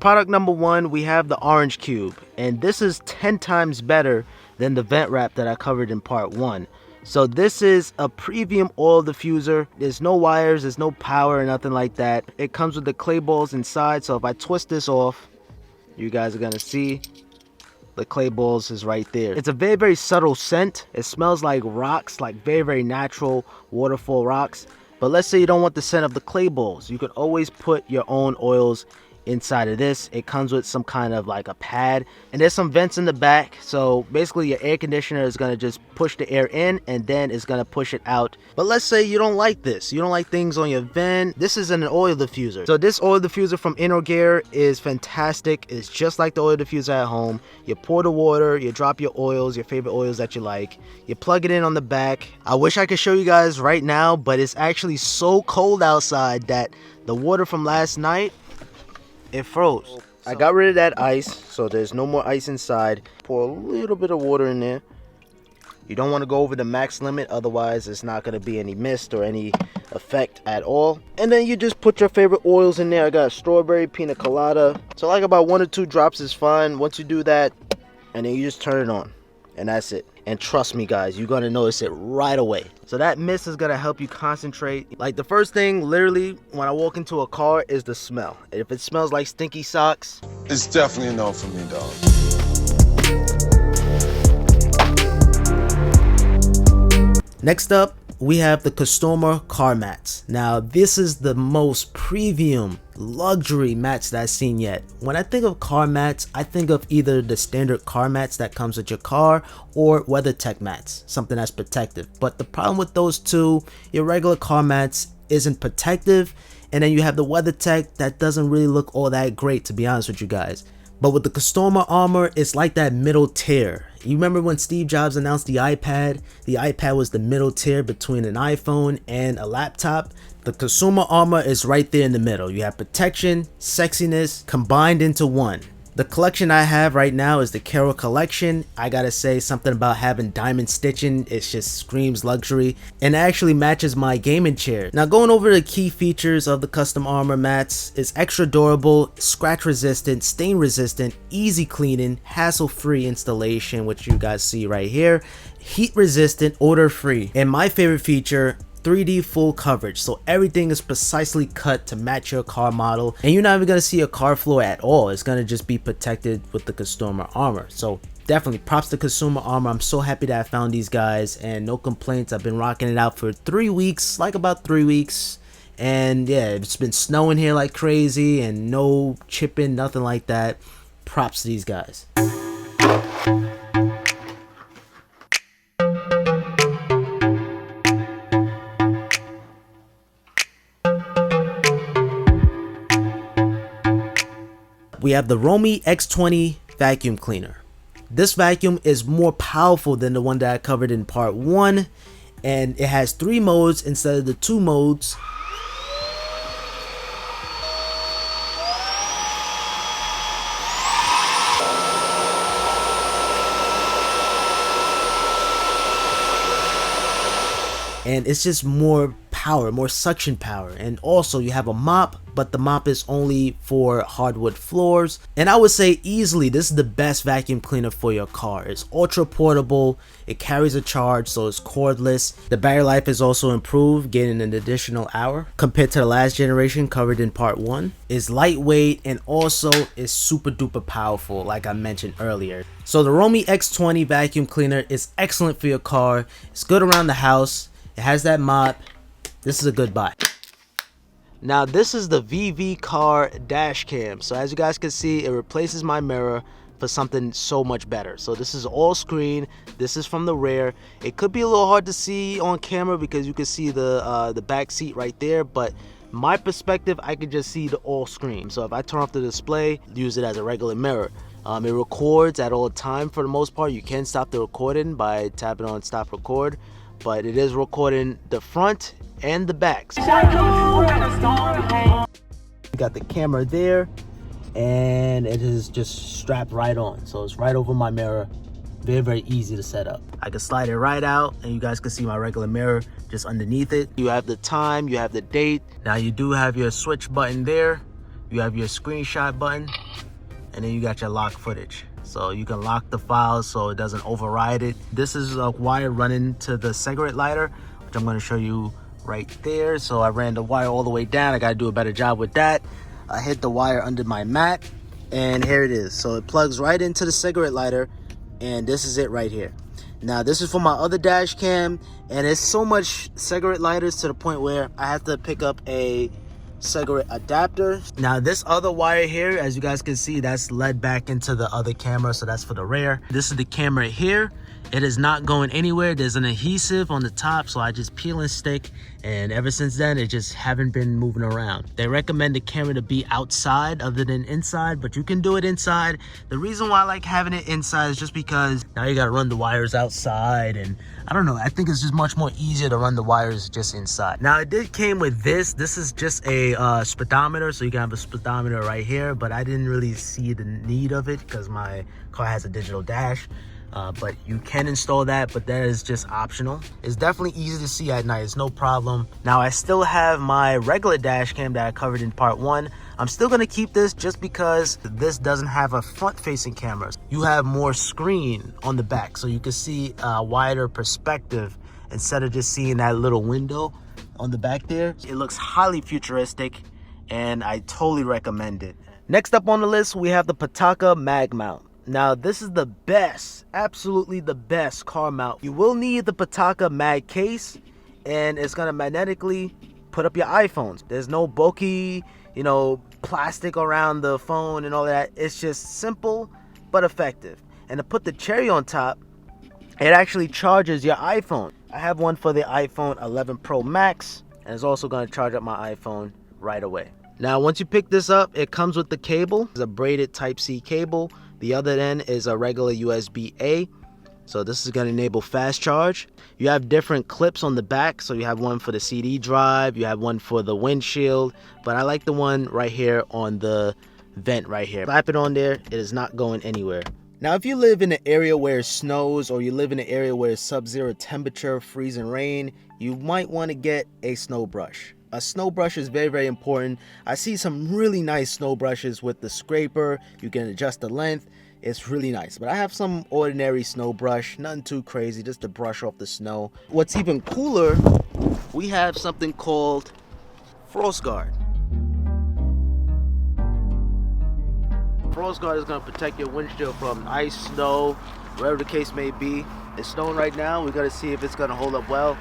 product number 1, we have the OrangeKube, and this is 10 times better than the vent wrap that I covered in part 1. So this is a premium oil diffuser. There's no wires, there's no power or nothing like that. It comes with the clay balls inside, so if I twist this off, you guys are gonna see the clay balls is right there. It's a very, very subtle scent. It smells like rocks, like very, very natural waterfall rocks. But let's say you don't want the scent of the clay balls. You can always put your own oils inside of this. It comes with some kind of like a pad, and there's some vents in the back, so basically your air conditioner is going to just push the air in and then it's going to push it out. But let's say you don't like this, you don't like things on your vent. This is an oil diffuser. So this oil diffuser from InnoGear is fantastic. It's just like the oil diffuser at home. You pour the water, you drop your oils, your favorite oils that you like, you plug it in on the back. I wish I could show you guys right now, but it's actually so cold outside that the water from last night, it froze. I got rid of that ice, so there's no more ice inside. Pour a little bit of water in there. You don't want to go over the max limit, otherwise it's not going to be any mist or any effect at all. And then you just put your favorite oils in there. I got strawberry, pina colada. So like about 1 or 2 drops is fine. Once you do that, and then you just turn it on, and that's it. And trust me guys, you're going to notice it right away. So that mist is going to help you concentrate. Like the first thing literally when I walk into a car is the smell. If it smells like stinky socks, it's definitely a no for me, dog. Next up, we have the Custoarmor Car Mats. Now this is the most premium luxury mats that I've seen yet. When I think of car mats, I think of either the standard car mats that comes with your car or WeatherTech mats, something that's protective. But the problem with those two, your regular car mats isn't protective, and then you have the WeatherTech that doesn't really look all that great, to be honest with you guys. But with the Custoarmor, it's like that middle tier. You remember when Steve Jobs announced the iPad? The iPad was the middle tier between an iPhone and a laptop. The Custoarmor is right there in the middle. You have protection, sexiness combined into one. The collection I have right now is the Carol collection. I gotta say, something about having diamond stitching, it just screams luxury, and it actually matches my gaming chair. Now going over the key features of the Custoarmor mats, it's extra durable, scratch resistant, stain resistant, easy cleaning, hassle free installation, which you guys see right here, heat resistant, odor free, and my favorite feature, 3D full coverage, so everything is precisely cut to match your car model, and you're not even gonna see a car floor at all. It's gonna just be protected with the Custoarmor armor. So definitely props to Custoarmor armor. I'm so happy that I found these guys, and no complaints. I've been rocking it out for 3 weeks, like about 3 weeks, and yeah, it's been snowing here like crazy and no chipping, nothing like that. Props to these guys. We have the ROIDMI X20 vacuum cleaner. This vacuum is more powerful than the one that I covered in part 1, and it has 3 modes instead of the 2 modes. And it's just more power, more suction power. And also you have a mop, but the mop is only for hardwood floors. And I would say easily this is the best vacuum cleaner for your car. It's ultra portable, it carries a charge, so it's cordless. The battery life is also improved, getting an additional hour compared to the last generation covered in part 1. It's lightweight and also is super duper powerful, like I mentioned earlier. So the ROIDMI X20 vacuum cleaner is excellent for your car. It's good around the house. It has that mop. This is a good buy. Now this is the VVCAR Dashcam. So as you guys can see, it replaces my mirror for something so much better. So this is all screen. This is from the rear. It could be a little hard to see on camera because you can see the back seat right there, but my perspective, I could just see the all screen. So if I turn off the display, use it as a regular mirror. It records at all time for the most part. You can stop the recording by tapping on stop record, but it is recording the front and the back. You got the camera there, and it is just strapped right on, so it's right over my mirror. Very, very easy to set up. I can slide it right out, and you guys can see my regular mirror just underneath it. You have the time, you have the date. Now you do have your switch button there. You have your screenshot button, and then you got your lock footage. So you can lock the files so it doesn't override it. This is a wire running to the cigarette lighter, which I'm gonna show you right there. So I ran the wire all the way down. I gotta do a better job with that. I hid the wire under my mat, and here it is. So it plugs right into the cigarette lighter, and this is it right here. Now this is for my other dash cam, and it's so much cigarette lighters to the point where I have to pick up a cigarette adapter. Now this other wire here, as you guys can see, that's led back into the other camera, so that's for the rear. This is the camera here. It is not going anywhere. There's an adhesive on the top, so I just peel and stick, and ever since then it just haven't been moving around. They recommend the camera to be outside other than inside, but you can do it inside. The reason why I like having it inside is just because now you gotta run the wires outside, and I don't know, I think it's just much more easier to run the wires just inside. Now it did came with this. This is just a speedometer, so you can have a speedometer right here, but I didn't really see the need of it because my car has a digital dash. But you can install that, but that is just optional. It's definitely easy to see at night. It's no problem. Now I still have my regular dash cam that I covered in part 1. I'm still going to keep this just because this doesn't have a front facing camera. You have more screen on the back, so you can see a wider perspective instead of just seeing that little window on the back there. It looks highly futuristic, and I totally recommend it. Next up on the list, we have the Pitaka MagMount. Now this is the best, absolutely the best car mount. You will need the Pitaka Magcase, and it's gonna magnetically put up your iPhones. There's no bulky, you know, plastic around the phone and all that. It's just simple but effective. And to put the cherry on top, it actually charges your iPhone. I have one for the iPhone 11 Pro Max, and it's also gonna charge up my iPhone right away. Now once you pick this up, it comes with the cable. It's a braided Type-C cable. The other end is a regular USB-A. So this is going to enable fast charge. You have different clips on the back. So you have one for the CD drive. You have one for the windshield. But I like the one right here on the vent right here. Slap it on there. It is not going anywhere. Now if you live in an area where it snows, or you live in an area where it's sub-zero temperature, freezing rain, you might want to get a snow brush. A snow brush is very, very important. I see some really nice snow brushes with the scraper. You can adjust the length. It's really nice. But I have some ordinary snow brush, nothing too crazy, just to brush off the snow. What's even cooler, we have something called FrostGuard. FrostGuard is going to protect your windshield from ice, snow, wherever the case may be. It's snowing right now. We got to see if it's going to hold up well.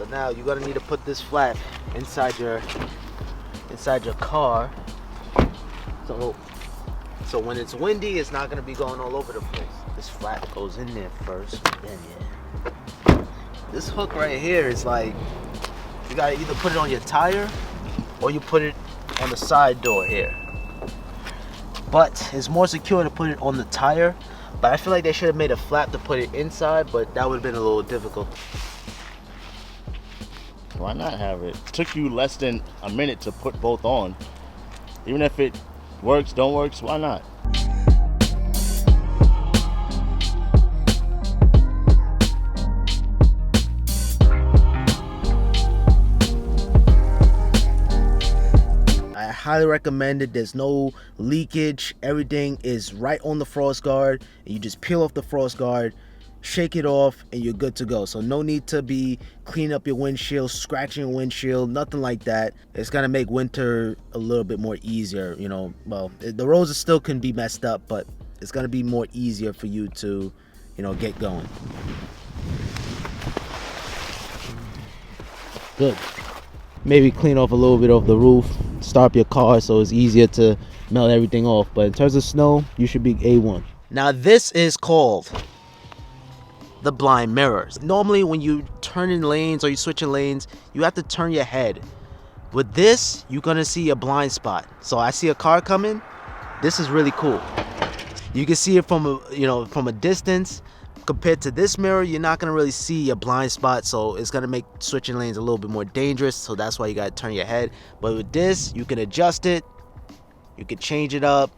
Now you're gonna need to put this flap inside your car, so when it's windy, it's not gonna be going all over the place. This flap goes in there first, then yeah. This hook right here is like, you gotta either put it on your tire or you put it on the side door here. But it's more secure to put it on the tire. But I feel like they should have made a flap to put it inside, but that would have been a little difficult. Why not have it? It took you less than a minute to put both on. Even if it works, don't works, why not? I highly recommend it. There's no leakage. Everything is right on the FrostGuard. You just peel off the FrostGuard, shake it off, and you're good to go. So no need to be cleaning up your windshield, scratching your windshield, nothing like that. It's gonna make winter a little bit more easier, you know. Well, the roads still can be messed up, but it's gonna be more easier for you to, you know, get going. Good. Maybe clean off a little bit of the roof, start up your car so it's easier to melt everything off. But in terms of snow, you should be A1. Now this is called the blind mirrors. Normally when you turn in lanes or you switch in lanes, you have to turn your head. With this, you're gonna see a blind spot. So I see a car coming. This is really cool. You can see it from a distance. Compared to this mirror, you're not gonna really see a blind spot, so it's gonna make switching lanes a little bit more dangerous. So that's why you gotta turn your head. But with this, you can adjust it, you can change it up,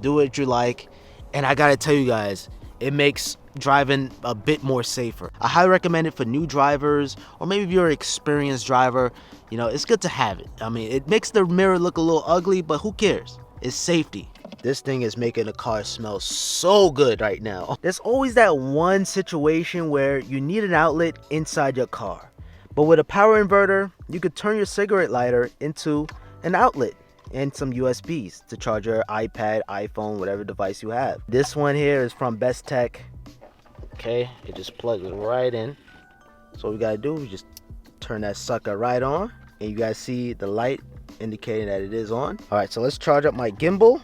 do what you like. And I gotta tell you guys, it makes driving a bit more safer. I highly recommend it for new drivers, or maybe if you're an experienced driver, you know, it's good to have it. I mean, it makes the mirror look a little ugly, but who cares? It's safety. This thing is making the car smell so good right now. There's always that one situation where you need an outlet inside your car. But with a power inverter, you could turn your cigarette lighter into an outlet and some USBs to charge your iPad, iPhone, whatever device you have. This one here is from BESTEK. Okay, it just plugs right in. So what we gotta do is just turn that sucker right on, and you guys see the light indicating that it is on. All right, so let's charge up my gimbal.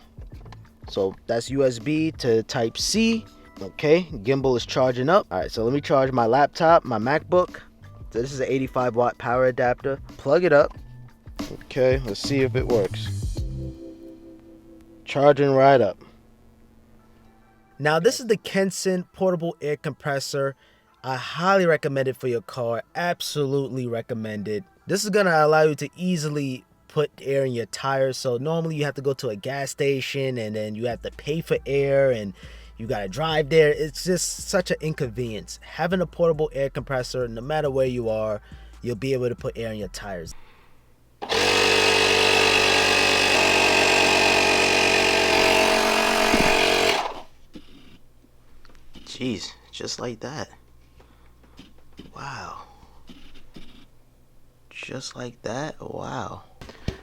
So that's USB to type C. Okay, gimbal is charging up. All right, so let me charge my laptop, my MacBook. So this is an 85 watt power adapter. Plug it up. Okay, let's see if it works. Charging right up. Now this is the Kensun portable air compressor. I highly recommend it for your car. Absolutely recommend it. This is gonna allow you to easily put air in your tires. So normally you have to go to a gas station and then you have to pay for air and you gotta drive there. It's just such an inconvenience. Having a portable air compressor, no matter where you are, you'll be able to put air in your tires. Jeez, just like that. Wow. Just like that. Wow.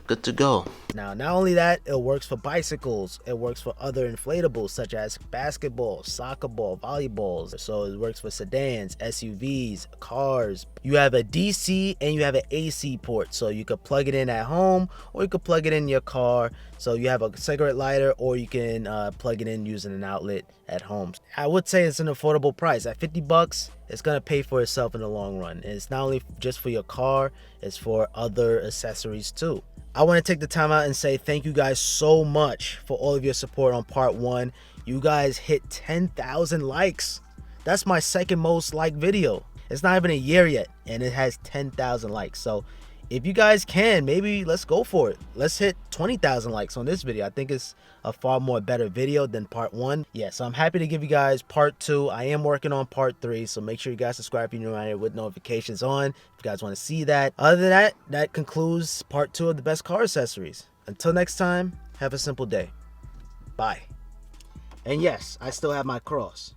Good to go. Now, not only that, it works for bicycles. It works for other inflatables such as basketball, soccer ball, volleyballs. So it works for sedans, SUVs, cars. You have a DC and you have an AC port. So you could plug it in at home or you could plug it in your car. So you have a cigarette lighter or you can plug it in using an outlet at home. I would say it's an affordable price. At 50 bucks, it's gonna pay for itself in the long run. And it's not only just for your car, it's for other accessories too. I want to take the time out and say thank you guys so much for all of your support on part 1. You guys hit 10,000 likes. That's my second most liked video. It's not even a year yet and it has 10,000 likes. So if you guys can, maybe let's go for it. Let's hit 20,000 likes on this video. I think it's a far more better video than part 1. Yeah, so I'm happy to give you guys part 2. I am working on part 3, so make sure you guys subscribe if you're new with notifications on if you guys want to see that. Other than that, that concludes part 2 of the best car accessories. Until next time, have a simple day. Bye. And yes, I still have my cross.